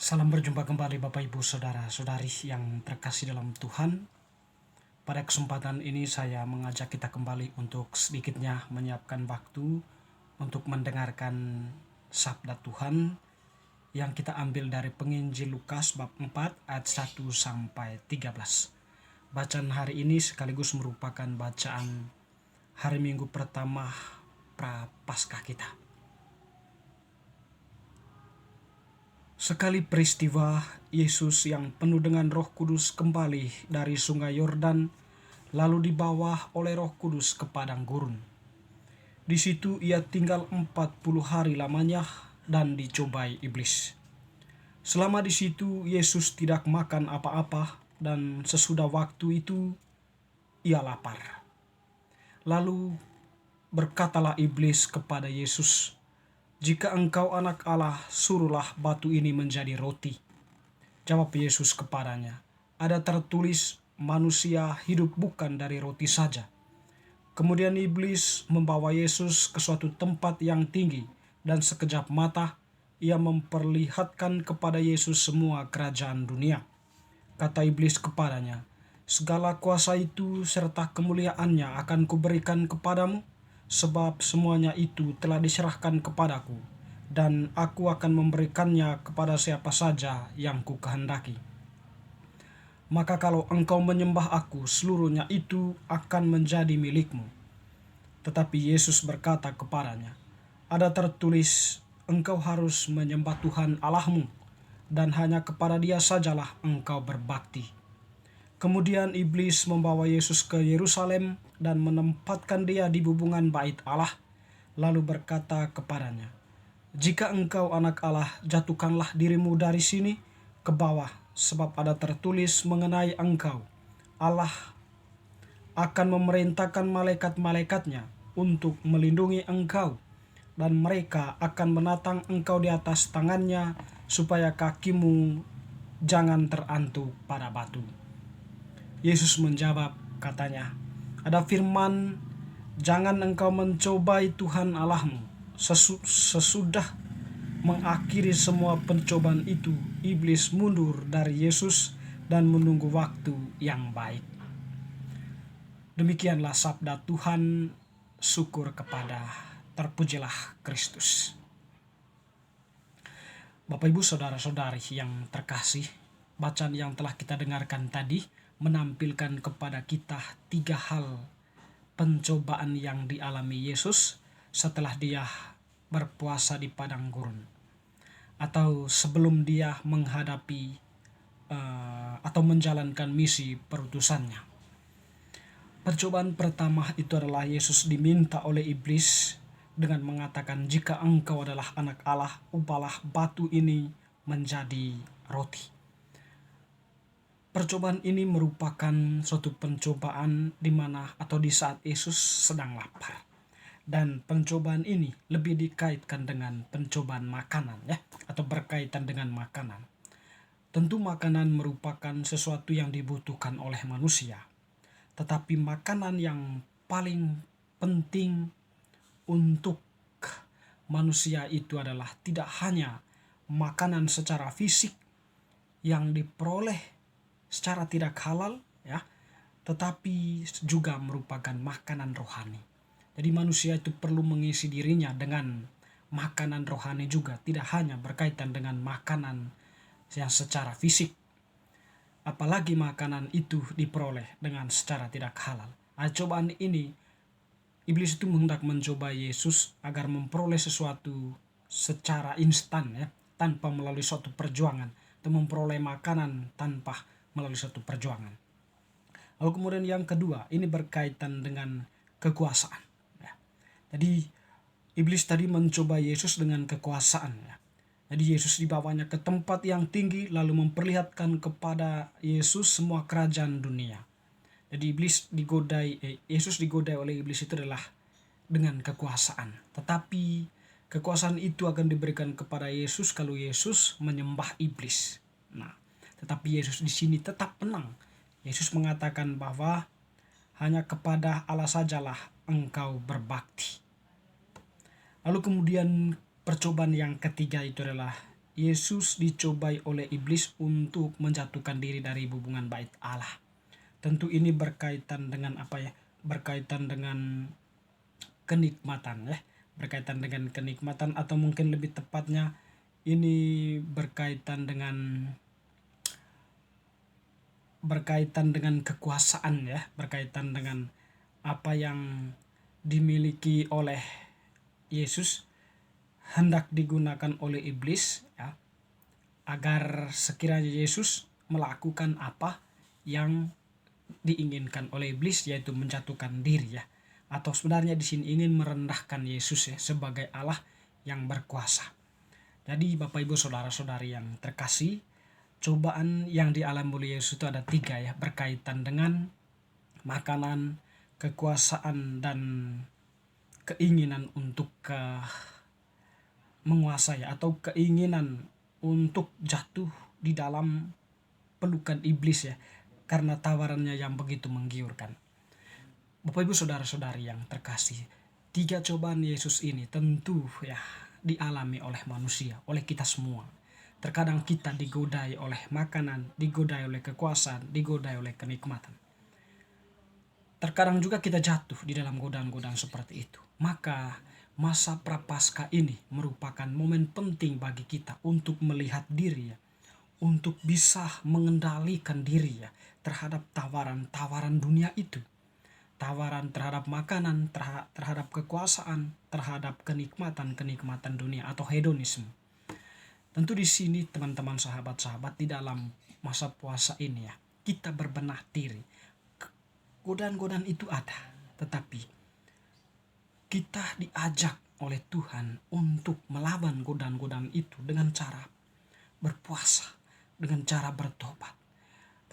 Salam berjumpa kembali Bapak Ibu Saudara-saudari yang terkasih dalam Tuhan. Pada kesempatan ini saya mengajak kita kembali untuk sedikitnya menyiapkan waktu untuk mendengarkan sabda Tuhan yang kita ambil dari Penginjil Lukas bab 4 ayat 1 sampai 13. Bacaan hari ini sekaligus merupakan bacaan hari Minggu pertama Prapaskah kita. Sekali peristiwa, Yesus yang penuh dengan Roh Kudus kembali dari sungai Yordan, lalu dibawa oleh Roh Kudus ke padang gurun. Di situ ia tinggal 40 hari lamanya dan dicobai iblis. Selama di situ Yesus tidak makan apa-apa, dan sesudah waktu itu ia lapar. Lalu berkatalah iblis kepada Yesus, "Jika engkau anak Allah, suruhlah batu ini menjadi roti." Jawab Yesus kepadanya, "Ada tertulis, manusia hidup bukan dari roti saja." Kemudian iblis membawa Yesus ke suatu tempat yang tinggi, dan sekejap mata ia memperlihatkan kepada Yesus semua kerajaan dunia. Kata iblis kepadanya, "Segala kuasa itu serta kemuliaannya akan kuberikan kepadamu, sebab semuanya itu telah diserahkan kepadaku, dan aku akan memberikannya kepada siapa saja yang kukehendaki. Maka kalau engkau menyembah aku, seluruhnya itu akan menjadi milikmu." Tetapi Yesus berkata kepadanya, "Ada tertulis, engkau harus menyembah Tuhan Allahmu, dan hanya kepada Dia sajalah engkau berbakti." Kemudian iblis membawa Yesus ke Yerusalem dan menempatkan dia di bubungan bait Allah, lalu berkata kepadanya, "Jika engkau anak Allah, jatuhkanlah dirimu dari sini ke bawah, sebab ada tertulis mengenai engkau, Allah akan memerintahkan malaikat-malaikatnya untuk melindungi engkau, dan mereka akan menatang engkau di atas tangannya, supaya kakimu jangan terantuk pada batu." Yesus menjawab, katanya, "Ada firman, jangan engkau mencobai Tuhan Allahmu." Sesudah mengakhiri semua pencobaan itu, iblis mundur dari Yesus dan menunggu waktu yang baik. Demikianlah sabda Tuhan. Syukur kepada terpujilah Kristus. Bapak Ibu Saudara-saudari yang terkasih, bacaan yang telah kita dengarkan tadi menampilkan kepada kita 3 hal pencobaan yang dialami Yesus setelah dia berpuasa di padang gurun, atau sebelum dia menghadapi atau menjalankan misi perutusannya. Percobaan pertama itu adalah Yesus diminta oleh iblis dengan mengatakan, "Jika engkau adalah anak Allah, ubahlah batu ini menjadi roti." Percobaan ini merupakan suatu pencobaan di mana atau di saat Yesus sedang lapar. Dan pencobaan ini lebih dikaitkan dengan pencobaan makanan, ya, atau berkaitan dengan makanan. Tentu makanan merupakan sesuatu yang dibutuhkan oleh manusia. Tetapi makanan yang paling penting untuk manusia itu adalah tidak hanya makanan secara fisik yang diperoleh secara tidak halal, ya, tetapi juga merupakan makanan rohani. Jadi manusia itu perlu mengisi dirinya dengan makanan rohani juga, tidak hanya berkaitan dengan makanan yang secara fisik. Apalagi makanan itu diperoleh dengan secara tidak halal. Cobaan ini, iblis itu hendak mencoba Yesus agar memperoleh sesuatu secara instan, ya, tanpa melalui suatu perjuangan, atau memperoleh makanan tanpa melalui suatu perjuangan. Lalu kemudian yang kedua, ini berkaitan dengan kekuasaan, ya. Jadi iblis tadi mencoba Yesus dengan kekuasaan, ya. Jadi Yesus dibawanya ke tempat yang tinggi, lalu memperlihatkan kepada Yesus semua kerajaan dunia. Jadi Yesus digodai oleh iblis itu adalah dengan kekuasaan. Tetapi kekuasaan itu akan diberikan kepada Yesus kalau Yesus menyembah iblis. Nah, tetapi Yesus di sini tetap tenang. Yesus mengatakan bahwa hanya kepada Allah sajalah engkau berbakti. Lalu kemudian percobaan yang ketiga itu adalah Yesus dicobai oleh iblis untuk menjatuhkan diri dari hubungan baik Allah. Tentu ini berkaitan dengan apa ya? Berkaitan dengan kenikmatan ya. Berkaitan dengan kenikmatan, atau mungkin lebih tepatnya ini berkaitan dengan kekuasaan ya, berkaitan dengan apa yang dimiliki oleh Yesus hendak digunakan oleh iblis ya, agar sekiranya Yesus melakukan apa yang diinginkan oleh iblis, yaitu menjatuhkan diri ya. Atau sebenarnya di sini ingin merendahkan Yesus ya sebagai Allah yang berkuasa. Jadi Bapak Ibu Saudara-saudari yang terkasih, cobaan yang dialami oleh Yesus itu ada 3 ya, berkaitan dengan makanan, kekuasaan, dan keinginan untuk menguasai atau keinginan untuk jatuh di dalam pelukan iblis ya, karena tawarannya yang begitu menggiurkan. Bapak Ibu Saudara-saudari yang terkasih, 3 cobaan Yesus ini tentu ya dialami oleh manusia, oleh kita semua. Terkadang kita digodai oleh makanan, digodai oleh kekuasaan, digodai oleh kenikmatan. Terkadang juga kita jatuh di dalam godaan-godaan seperti itu. Maka masa Prapaskah ini merupakan momen penting bagi kita untuk melihat diri ya, untuk bisa mengendalikan diri ya terhadap tawaran-tawaran dunia itu. Tawaran terhadap makanan, terhadap kekuasaan, terhadap kenikmatan-kenikmatan dunia atau hedonisme. Tentu di sini teman-teman sahabat-sahabat, di dalam masa puasa ini ya, kita berbenah diri. Godaan-godaan itu ada, tetapi kita diajak oleh Tuhan untuk melawan godaan-godaan itu dengan cara berpuasa, dengan cara bertobat.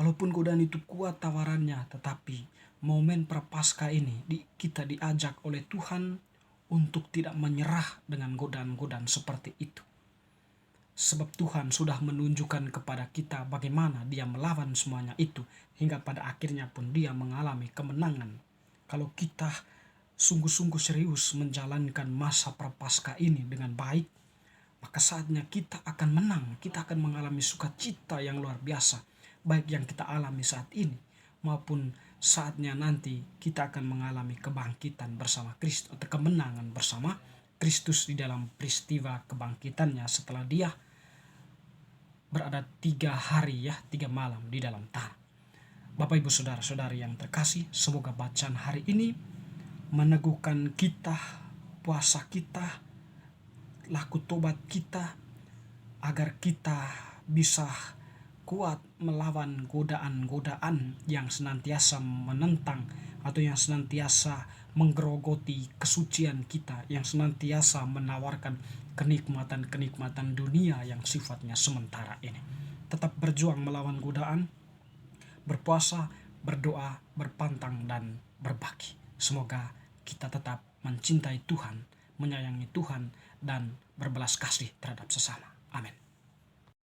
Walaupun godaan itu kuat tawarannya, tetapi momen Prapaskah ini kita diajak oleh Tuhan untuk tidak menyerah dengan godaan-godaan seperti itu. Sebab Tuhan sudah menunjukkan kepada kita bagaimana Dia melawan semuanya itu, hingga pada akhirnya pun Dia mengalami kemenangan. Kalau kita sungguh-sungguh serius menjalankan masa Prapaskah ini dengan baik, maka saatnya kita akan menang, kita akan mengalami sukacita yang luar biasa, baik yang kita alami saat ini maupun saatnya nanti kita akan mengalami kebangkitan bersama Kristus, atau kemenangan bersama Kristus di dalam peristiwa kebangkitannya setelah Dia berada 3 hari ya, 3 malam di dalam tanah. Bapak Ibu Saudara-saudari yang terkasih, semoga bacaan hari ini meneguhkan kita, puasa kita, laku tobat kita, agar kita bisa kuat melawan godaan-godaan yang senantiasa menentang atau yang senantiasa menggerogoti kesucian kita, yang senantiasa menawarkan kenikmatan-kenikmatan dunia yang sifatnya sementara ini. Tetap berjuang melawan godaan, berpuasa, berdoa, berpantang, dan berbagi. Semoga kita tetap mencintai Tuhan, menyayangi Tuhan, dan berbelas kasih terhadap sesama. Amin.